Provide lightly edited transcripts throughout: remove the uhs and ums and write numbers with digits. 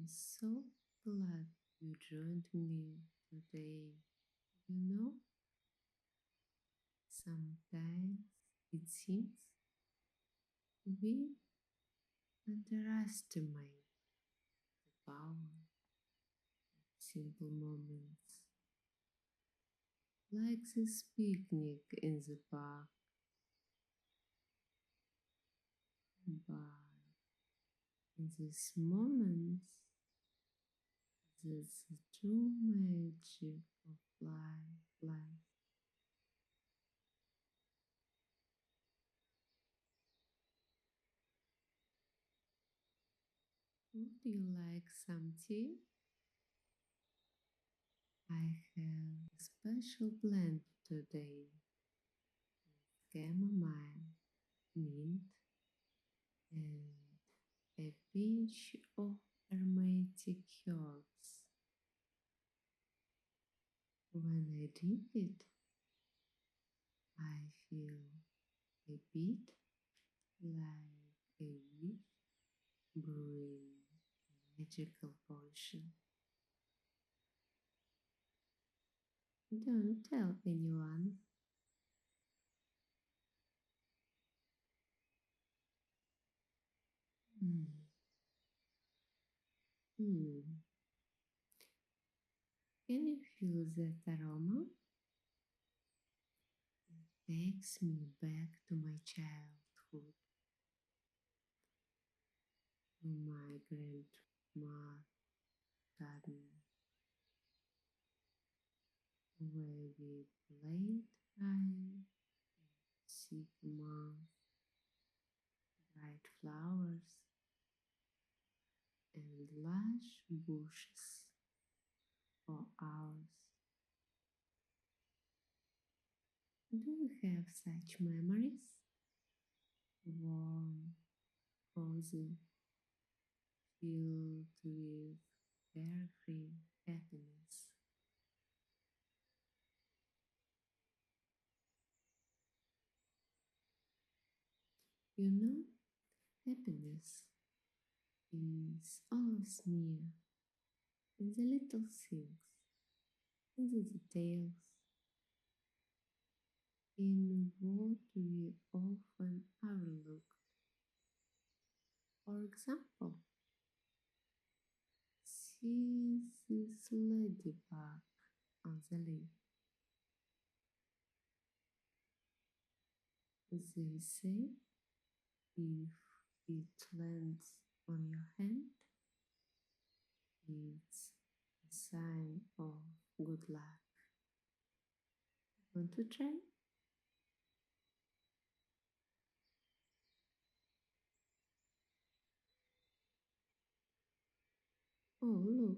I'm so glad you joined me today. You know, sometimes it seems we underestimate the power of simple moments, like this picnic in the park. But in these moments, there's the true magic of life. Would you like some tea? I have a special blend today: chamomile, mint, and a pinch of aromatic herbs. When I drink it, I feel a bit like a witch brewing a magical potion. Don't tell anyone. Mm. Mm. Can you feel that aroma? Takes me back to my childhood, to my grandma's garden, where we played hide, seek among bright flowers and lush bushes for hours. Do you have such memories? Warm, cozy, filled with carefree happiness. You know, happiness is always near in the little things, in the details, in what we often overlook. For example, see this ladybug on the leaf. They say if it lands on your hand, it's a sign of good luck. Want to try? Oh, look,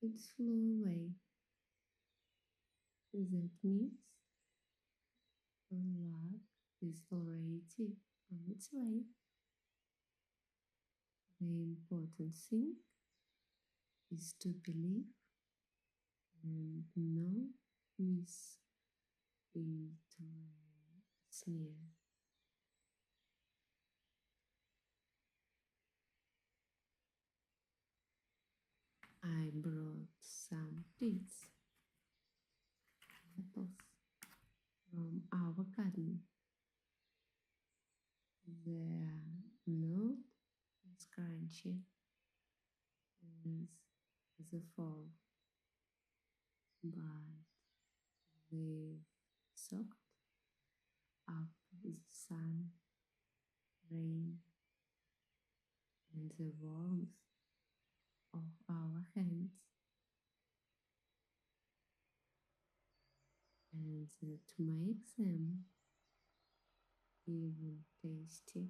it flew away. That means luck is already on its way. The important thing is to believe and know with it when it's near. I brought some dates, apples from our garden. Their nut is crunchy as the fall, but they've soaked up the sun, rain, and the warmth of our hands, and that makes them even tasty.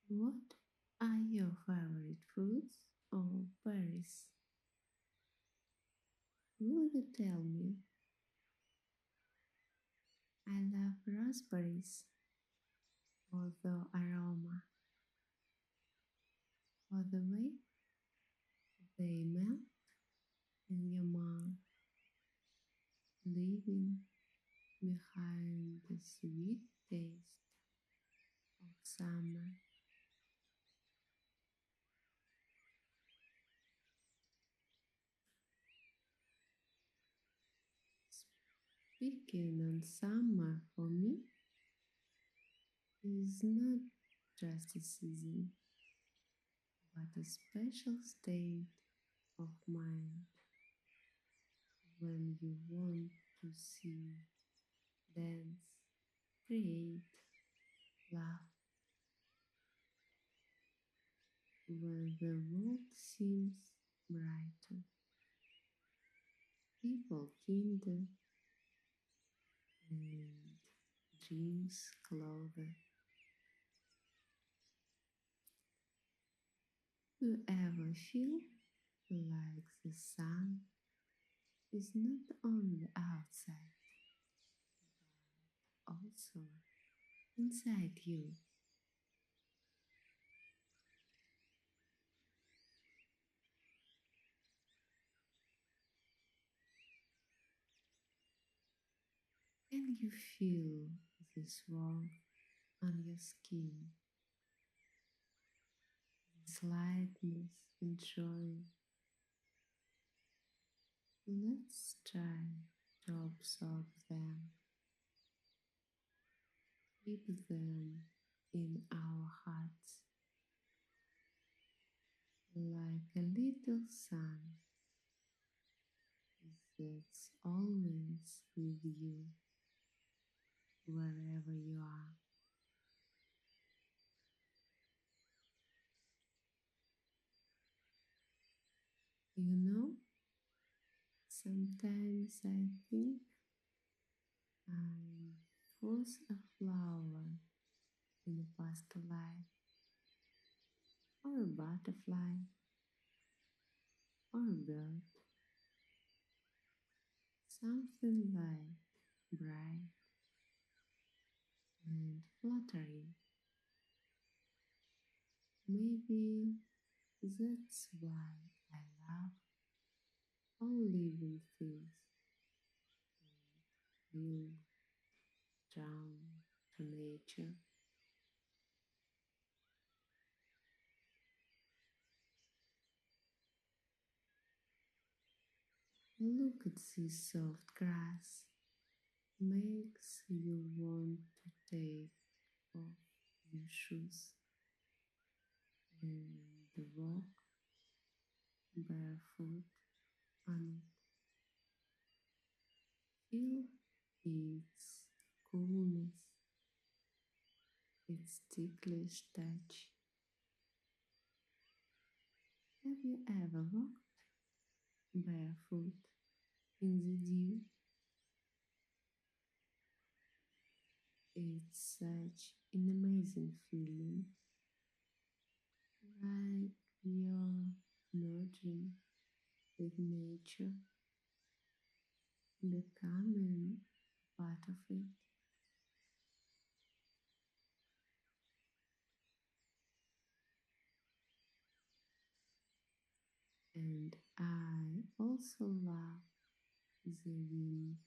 What are your favorite fruits or berries? Will you tell me? I love raspberries for the aroma, for the way they melt in your mouth, leaving behind the sweet taste of summer. Speaking on summer for me is not just a season, but a special state of mind when you want to see, dance, create, laugh, when the world seems brighter, people kinder, and dreams closer. Do you ever feel like the sun is not only outside, also inside you? Can you feel this warmth on your skin, this lightness and joy? Let's try to absorb them, keep them in our hearts like a little sun that's always with you wherever you are. You know, sometimes I think I was a flower in a past life, or a butterfly, or a bird, something like bright and fluttering. Maybe that's why I love all living things and feel drawn to nature. Look at this soft grass, makes you want to take off your shoes and walk barefoot on it. Feel its coolness, its ticklish touch. Have you ever walked barefoot in the dew? It's such an amazing feeling, like you're merging with nature, becoming part of it. And I also love the wind.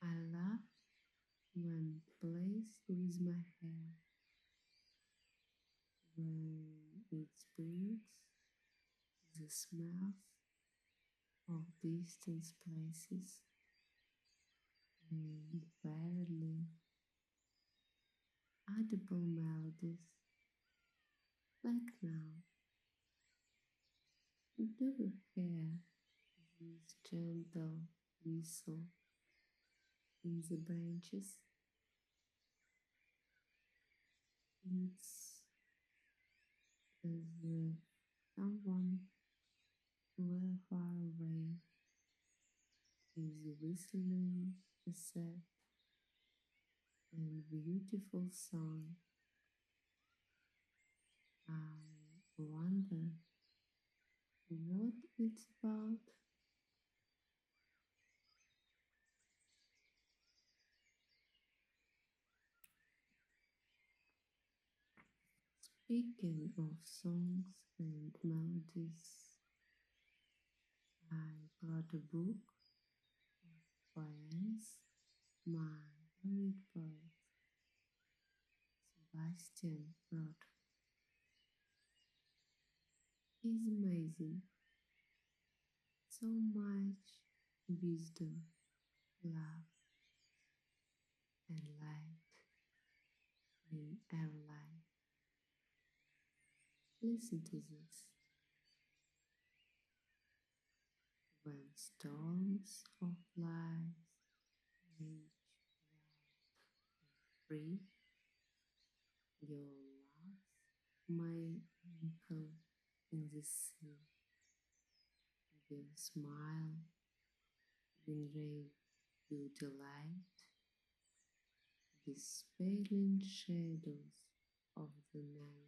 I love when it plays with my hair, when it brings the smells of distant places and barely audible melodies like now. Do you hear this gentle whistle in the branches? It's as if someone very far away is whistling a sad and beautiful song. I wonder what it's about. Speaking of songs and melodies, I brought a book of poems. My favorite poet, Sebastian wrote. He's amazing. So much wisdom, love, and light in our life. Listen to this. When storms of life rage free, your love's my anchor in the sea. Your smile in ray you delight, dispelling shadows of the night.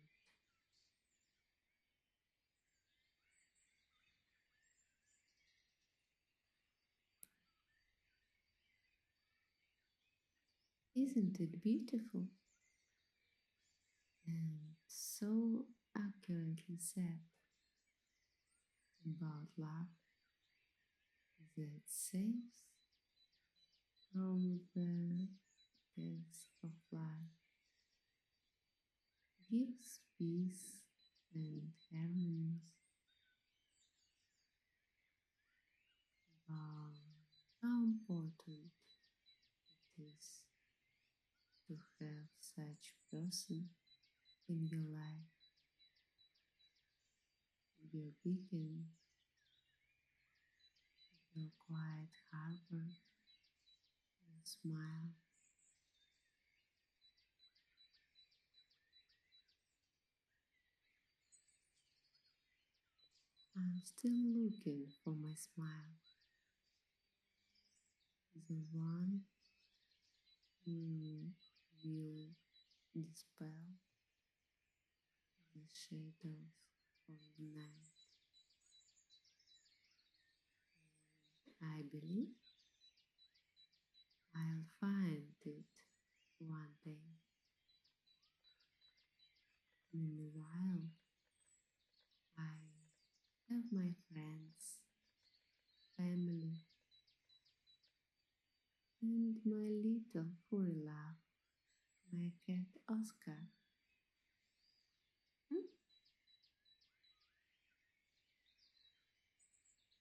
Isn't it beautiful? And so accurately said about love that saves from the depths of life, gives peace and harmony. About how important it is to have such person in your life, your beacon, your quiet harbor, your smile. I'm still looking for my smile, the one who will dispel the shadows of the night. I believe I'll find it one day. Meanwhile, I have my friends, family, and my little furry love, my cat Oscar. Hmm?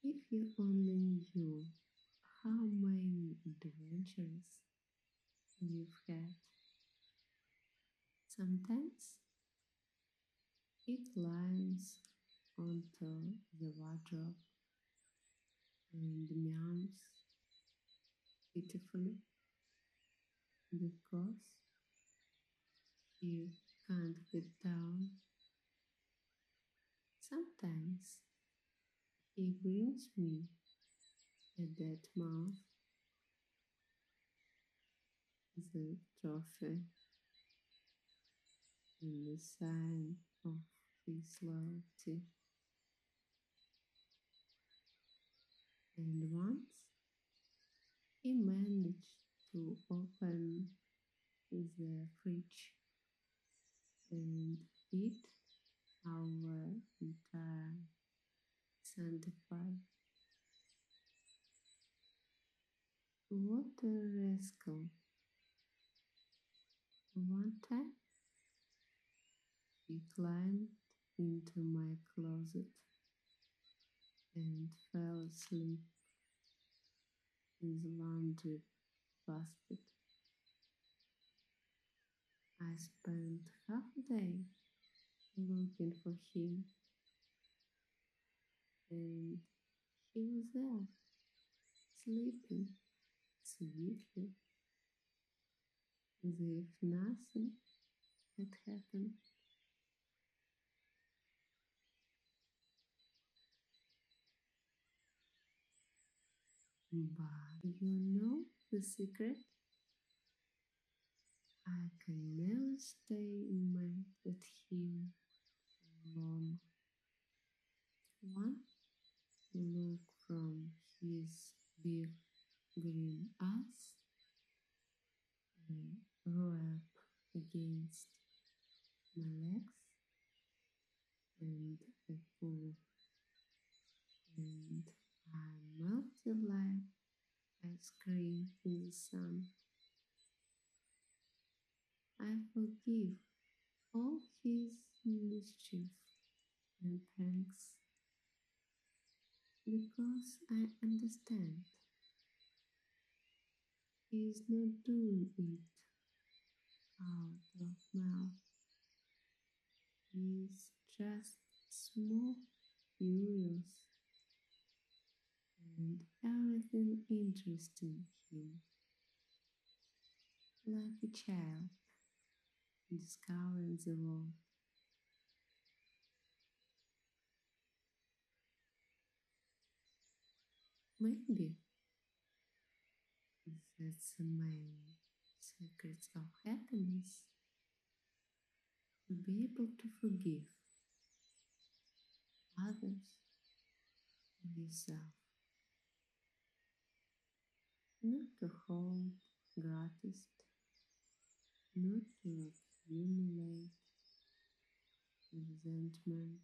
If you only knew how many adventures we've had. Sometimes he climbs onto the wardrobe and meows pitifully because he can't get down. Sometimes he brings me a dead mouse, the trophy and the sign of his loyalty. And once he managed to open the fridge and eat our entire Santa Fe. What a rascal! One time he climbed into my closet and fell asleep in the laundry basket. I spent half a day looking for him, and he was there, sleeping sweetly, as if nothing had happened. But you know the secret? I can never stay mad at him long. One look from his big green eyes, roll up against my legs, feel like ice cream in the sun. I forgive all his mischief and pranks because I understand he is not doing it out of mouth. He is just small, curious, and everything interesting him, like a child discovering the world. Maybe that's the main secret of happiness, to be able to forgive others and yourself, not to hold grudges, not to accumulate resentment,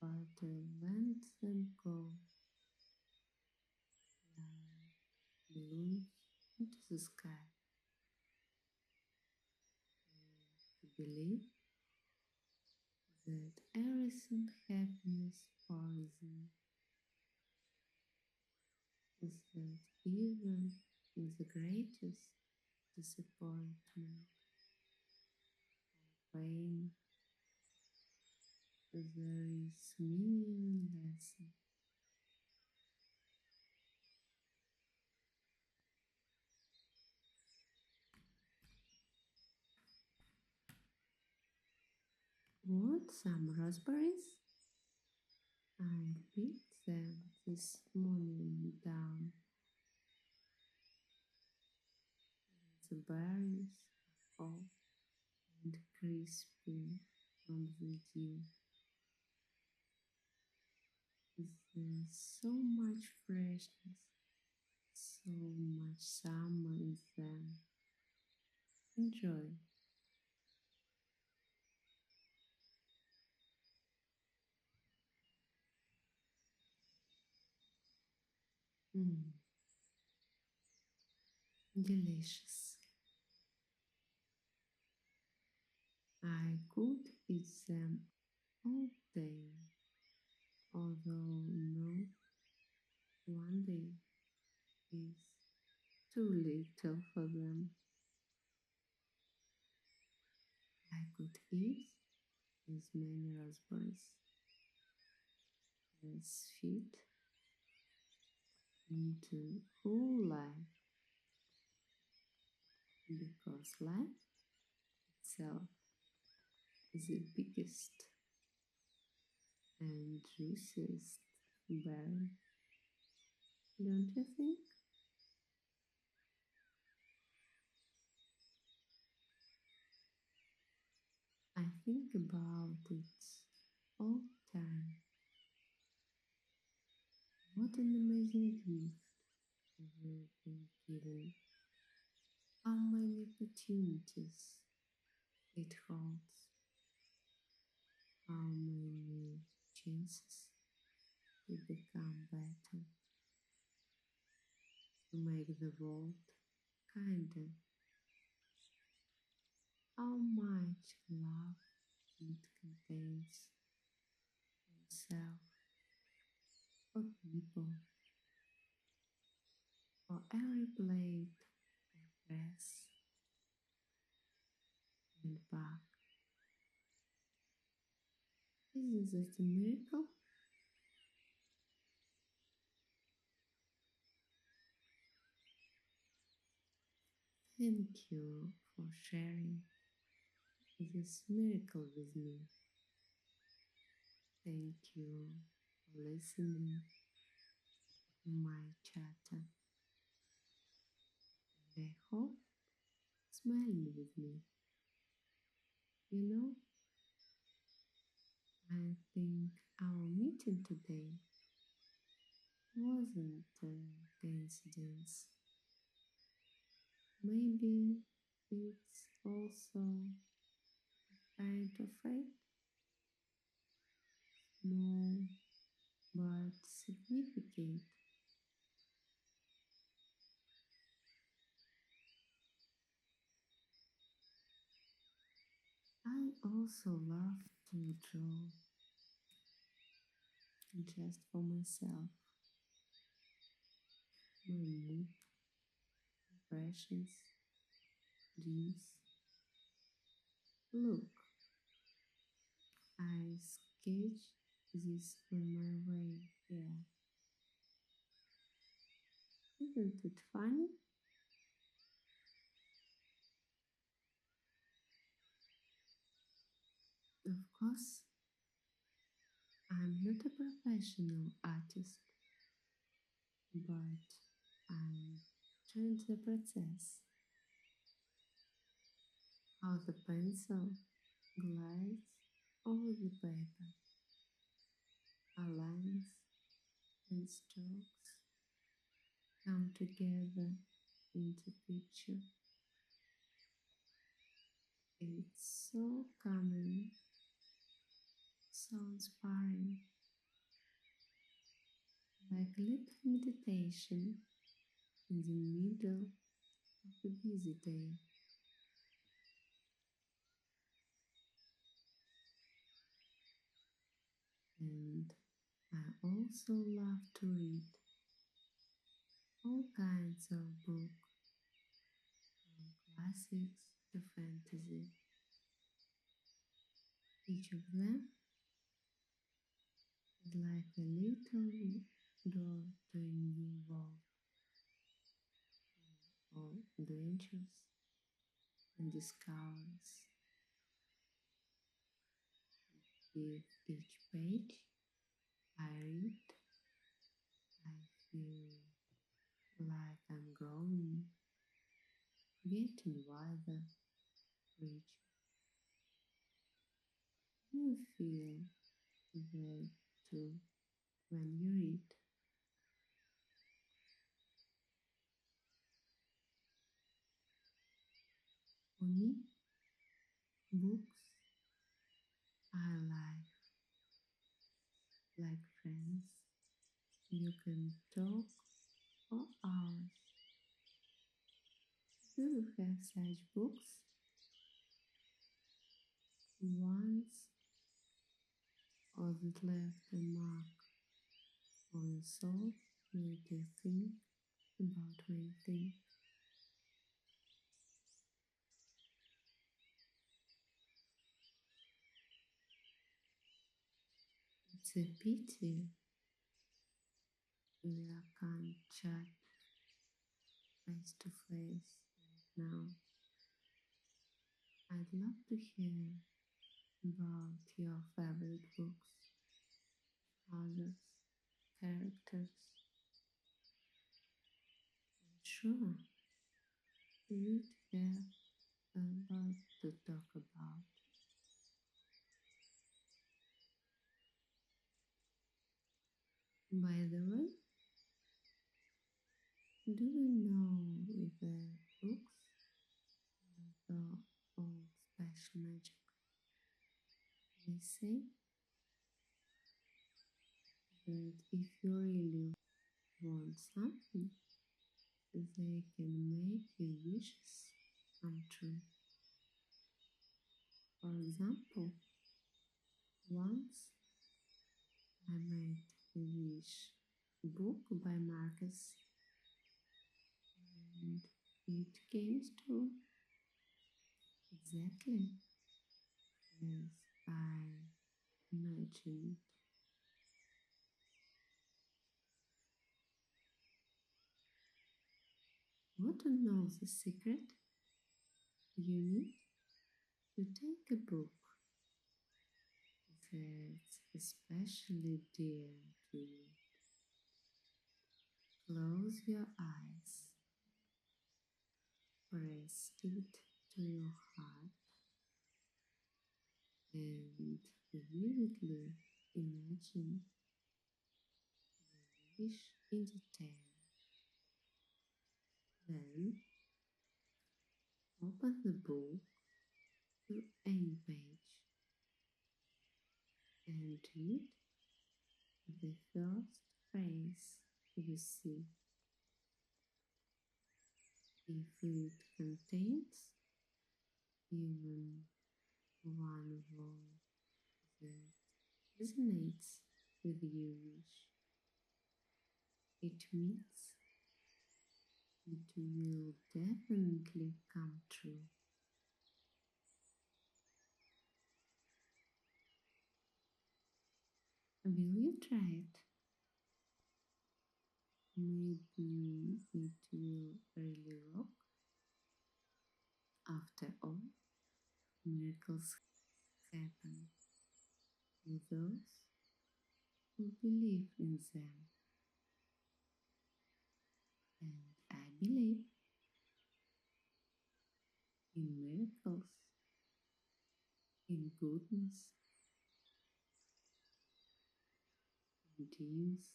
but to let them go like balloons into the sky. To believe that everything happiness poison is that even in the greatest disappointment, pain, there is meaning and lesson. Want some raspberries? I picked them this morning down. The berries are hot and crispy from the dew. There's so much freshness, so much summer in them. Enjoy. Mm, delicious. I could eat them all day, although no, one day is too little for them. I could eat as many raspberries as fit into whole life, because life itself is the biggest and juiciest berry, don't you think? I think about it all the time. What an amazing gift we've been given. How many opportunities it holds. How many chances to become better, to make the world kinder. How much love it contains for yourself, for people, for every blade of grass and bark. Isn't that a miracle? Thank you for sharing this miracle with me. Thank you for listening to my chatter. And I hope smiling with me. You know, I think our meeting today wasn't a coincidence. Maybe it's also kind of fate, small but significant. it. I also love to draw just for myself, my mood, impressions, dreams. Look, I sketch this on my way here. Isn't it funny? Of course, I'm not a professional artist, but I'm trying the process. How the pencil glides over the paper, how lines and strokes come together into picture. It's so calming, so inspiring, like a little meditation in the middle of a busy day. And I also love to read all kinds of books, from classics to fantasy. Each of them is like a little door to a new world of adventures and discoveries. With each page I read, I feel like I'm growing, getting wider, richer. You feel that too when you read. For me, books are like friends. You can talk for hours. Do you have such books? Ones or that left a mark on your soul, make you think about many things. It's a pity we can't chat face to face right now. I'd love to hear about your favorite books, authors, characters. Sure, we'd have a lot to talk about. By the way, do you know the books the old special magic? They say that if you really want something, they can make your wishes come true. For example, once I made a wish book by Marcus and it came true exactly as I imagined. Want to know the secret? You need to take a book that's especially dear to you. Close your eyes, press it to your heart, and vividly imagine the wish in detail. Then open the book to any page and read the first phrase. you see if it contains even one word that resonates with your wish. It means it will definitely come true. Will you try it? Maybe it will really rock. After all, miracles happen to those who believe in them. And I believe in miracles, in goodness, in dreams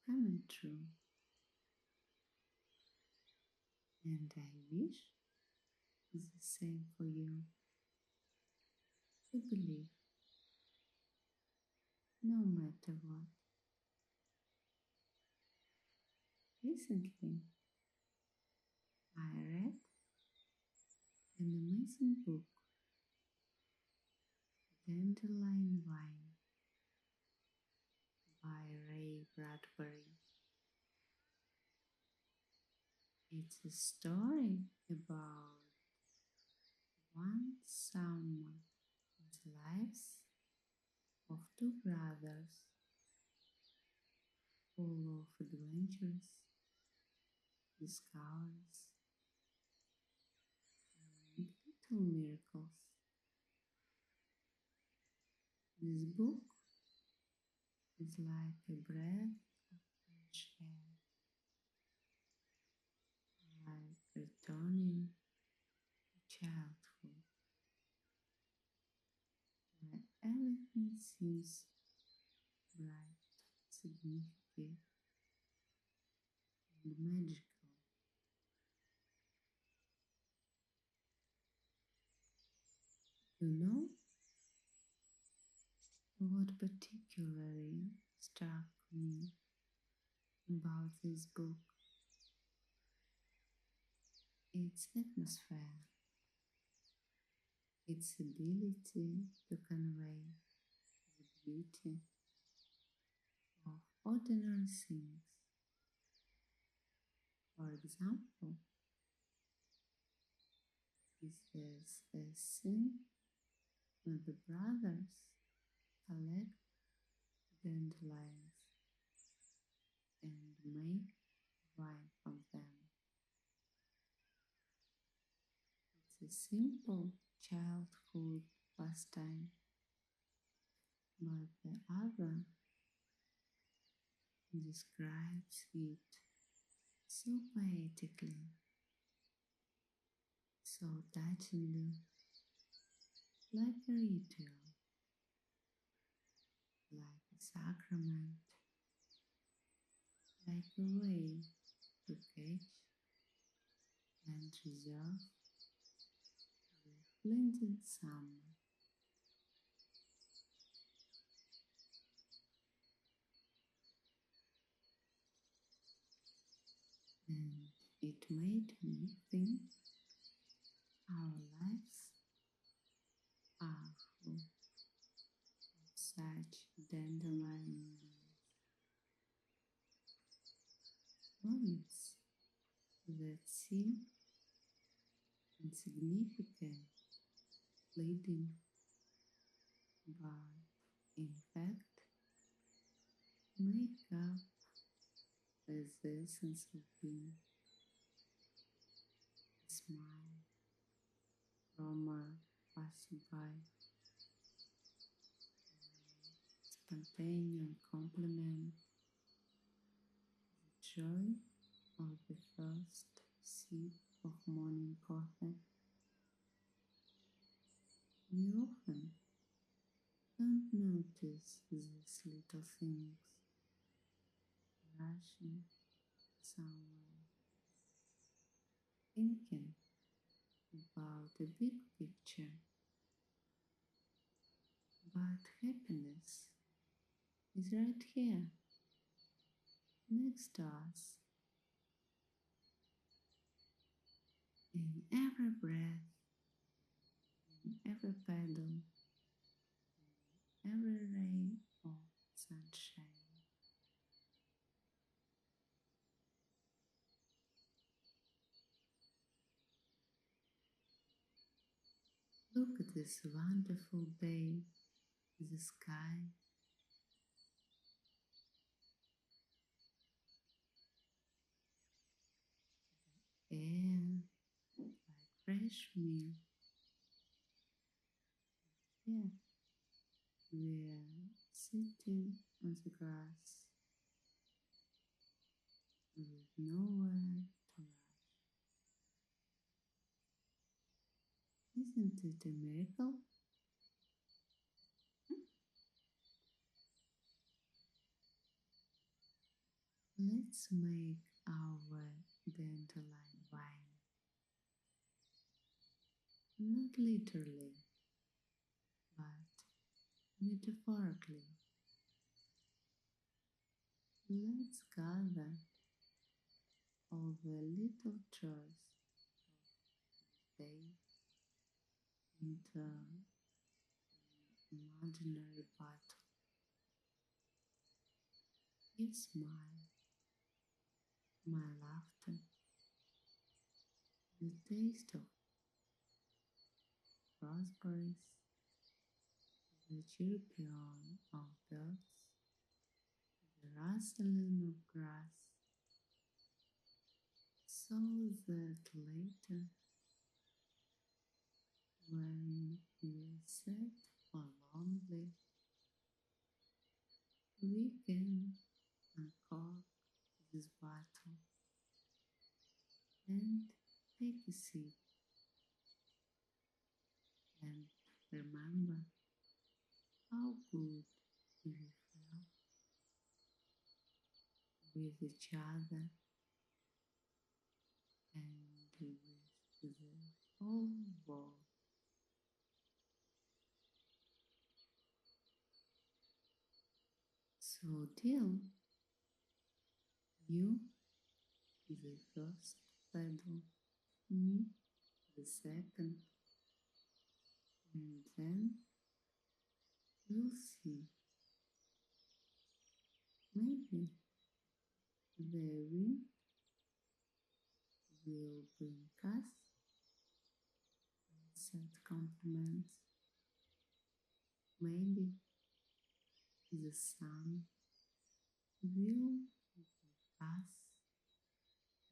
coming true. And I wish the same for you to believe no matter what. Recently, I read an amazing book, Dandelion Wine by Ray Bradbury. It's a story about one summer in the lives of two brothers, full of adventures, discoveries, and little miracles. This book is like a breath of fresh air, like returning to childhood, where everything seems bright, significant, and magical. You know what particularly struck me about this book? Its atmosphere, its ability to convey the beauty of ordinary things. For example, there's a scene where the brothers collect dandelions and make wine from them. It's a simple childhood pastime, but the other describes it so poetically, so touchingly, like a ritual, like a sacrament, like a way to catch and reserve the splendid summer. And it made me think our lives are full of such dandelion moments that seem insignificant, fleeting, but in fact make up as the essence of being. A smile from a passerby, spontaneous compliment, the joy of the first sip of morning coffee. We often don't notice these little things, rushing somewhere, thinking about the big picture. But happiness is right here, next to us. In every breath, in every pedal, every ray of sunshine. Look at this wonderful day, the sky, air, like fresh milk. Yeah, we are sitting on the grass with nowhere to rush. Isn't it a miracle? Let's make our dandelion wine. Not literally, but metaphorically. Let's gather all the little chores of the day into an imaginary battle. You smile, my laughter, the taste of raspberries, the chirping of birds, the rustling of grass, so that later, when we sit lonely, we can uncork this bottle and take a sip and remember how good we felt with each other and with the whole world. So till you the first pedal, me the second, and then we'll see. Maybe the wind will bring us sad compliments. Maybe the sun will give us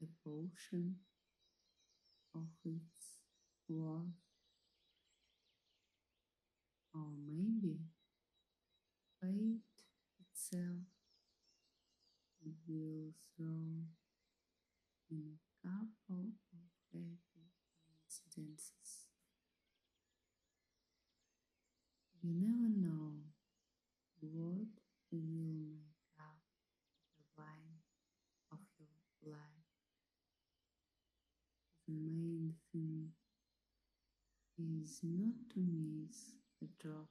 a portion of its worth, or maybe fate itself will throw in a couple of happy coincidences. You never know what will make up the wine of your life. The main thing is not to miss a drop.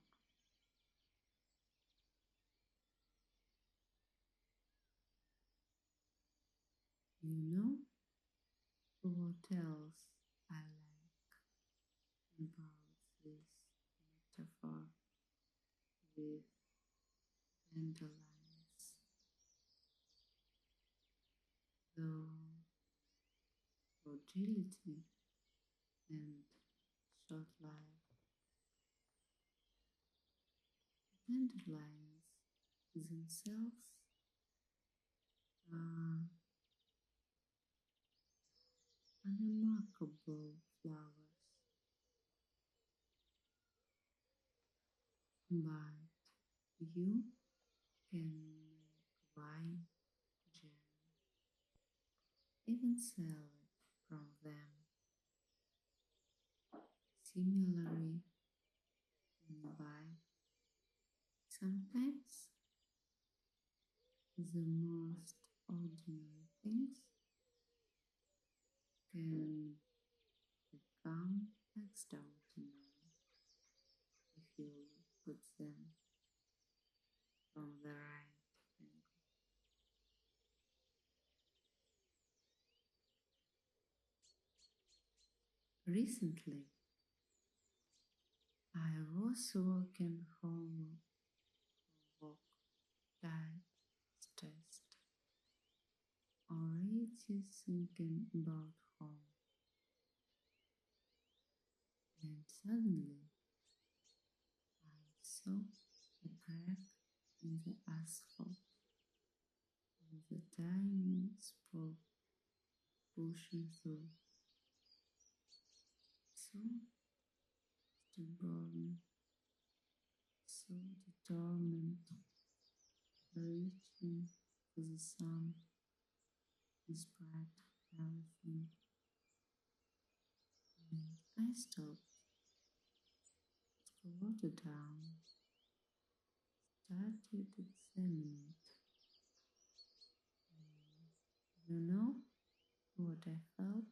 You know what else I like about this metaphor with dandelions? The fragility and short life. Dandelions themselves are unremarkable flowers, but you can make wine, jam, even sell it from them. Similarly, in life, sometimes the most ordinary things can become extraordinary if you put them from the right angle. Recently, I was walking home from work, tired, stressed, already thinking about home, and suddenly I saw a crack in the asphalt with a tiny spark pushing through. So stubborn, so determined, reaching for the sun despite everything. And I stopped, slowed down, started examining it. You know what I felt?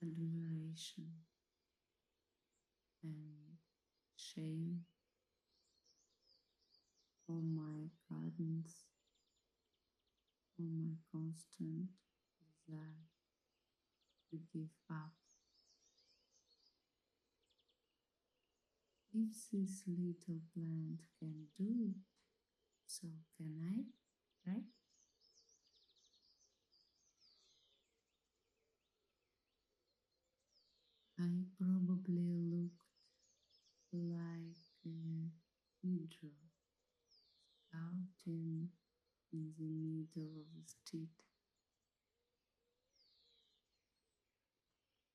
Admiration and shame for my guidance, for my constant desire to give up. If this little plant can do it, so can I, right? I probably looked like a hydra out in the middle of the street,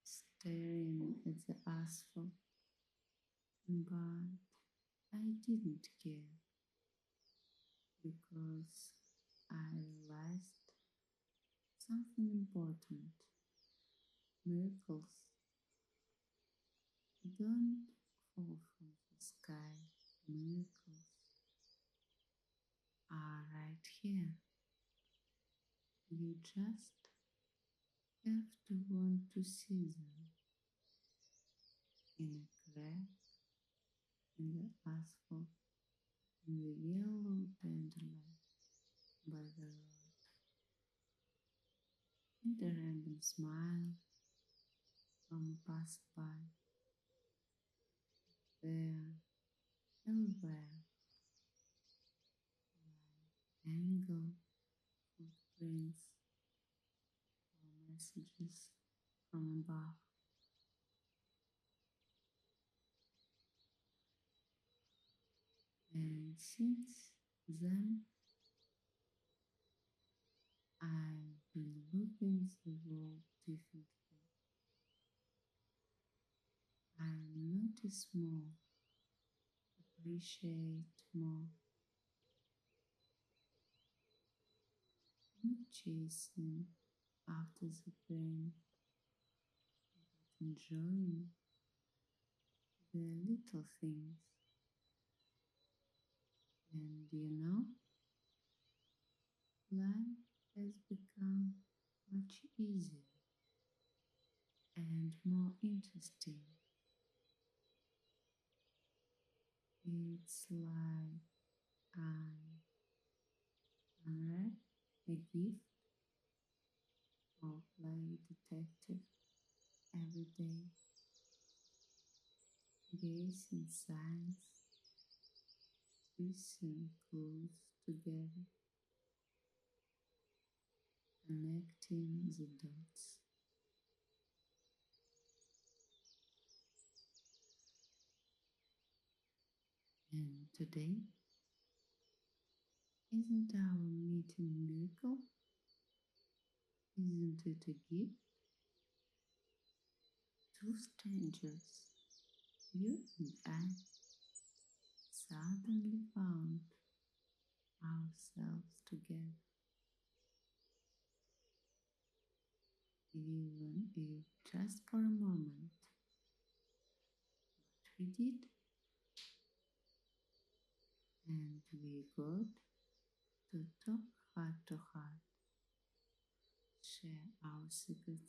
staring at the asphalt, but I didn't care because I realized something important. Miracles don't fall from the sky. Miracles are right here. You just have to want to see them in a crack in the asphalt, in the yellow dandelion by the road, in the random smile from a passerby, there, everywhere, like angle footprints or messages from above. And since then, I've been looking at the world differently. I notice more, appreciate more, not chasing after the brain, but enjoying the little things. And life has become much easier and more interesting. It's like I unwrap a gift or play detective every day, gaze in signs, piecing clues together, connecting the dots. And today, isn't our meeting a miracle? Isn't it a gift? Two strangers, you and I, suddenly found ourselves together, even if just for a moment. We did, and we got to talk heart to heart, share our secrets.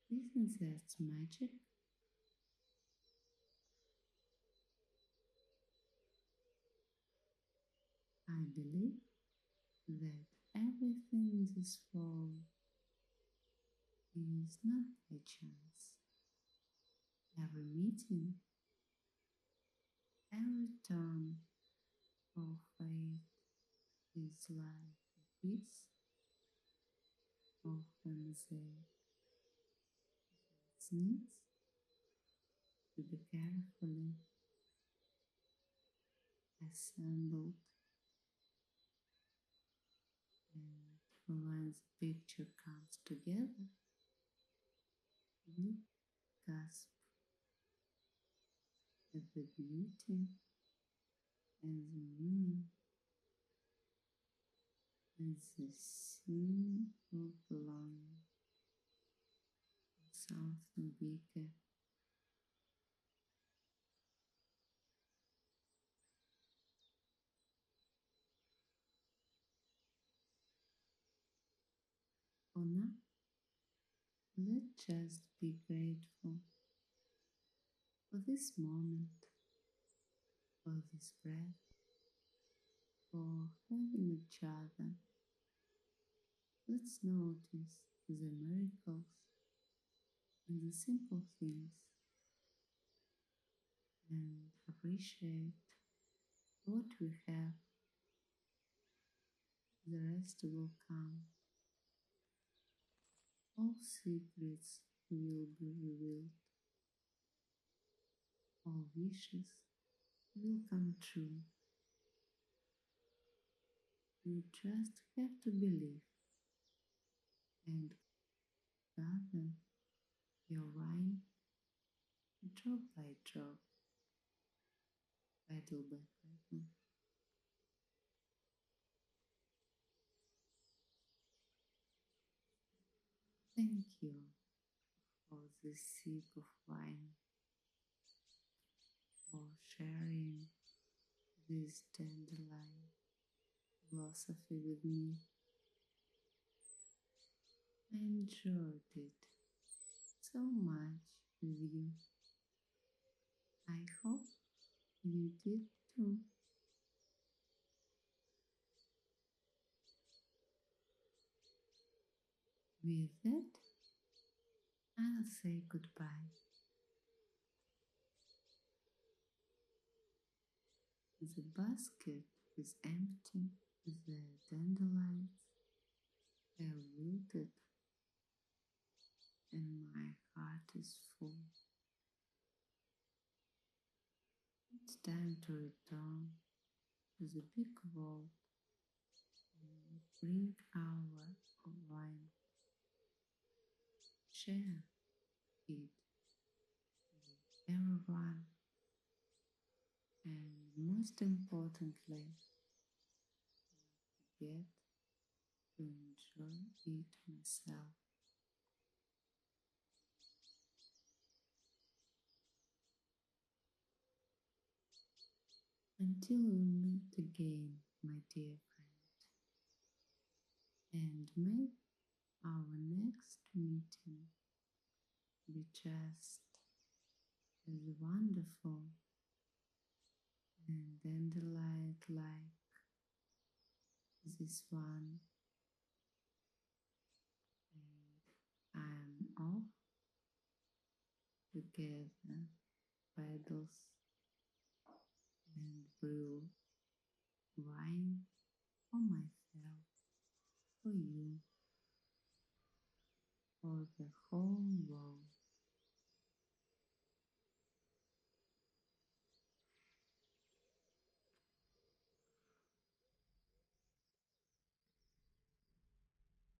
Isn't that magic? I believe that everything in this world is not by chance. Every meeting, every turn of fate is like a piece of the mosaic that needs to be carefully assembled, and when the picture comes together, you gasp at the beauty and the meaning and the scene of belonging to something bigger. For now, let's just be grateful for this moment, for this breath, for having each other. Let's notice the miracles and the simple things and appreciate what we have. The rest will come. All secrets will be revealed. All wishes will come true. You just have to believe and gather your wine drop by drop, petal by petal. Thank you for this sip of wine, for sharing this dandelion philosophy with me. I enjoyed it so much with you. I hope you did too. With that, I'll say goodbye. The basket is empty, the dandelions have wilted, and my heart is full. It's time to return to the big world and bring our wine, share it with everyone, and most importantly, get to enjoy it myself. Until we meet again, my dear friend, and may our next meeting be just as wonderful and dandelion like this one. And I'm off to gather petals and brew wine for myself, for you, for the whole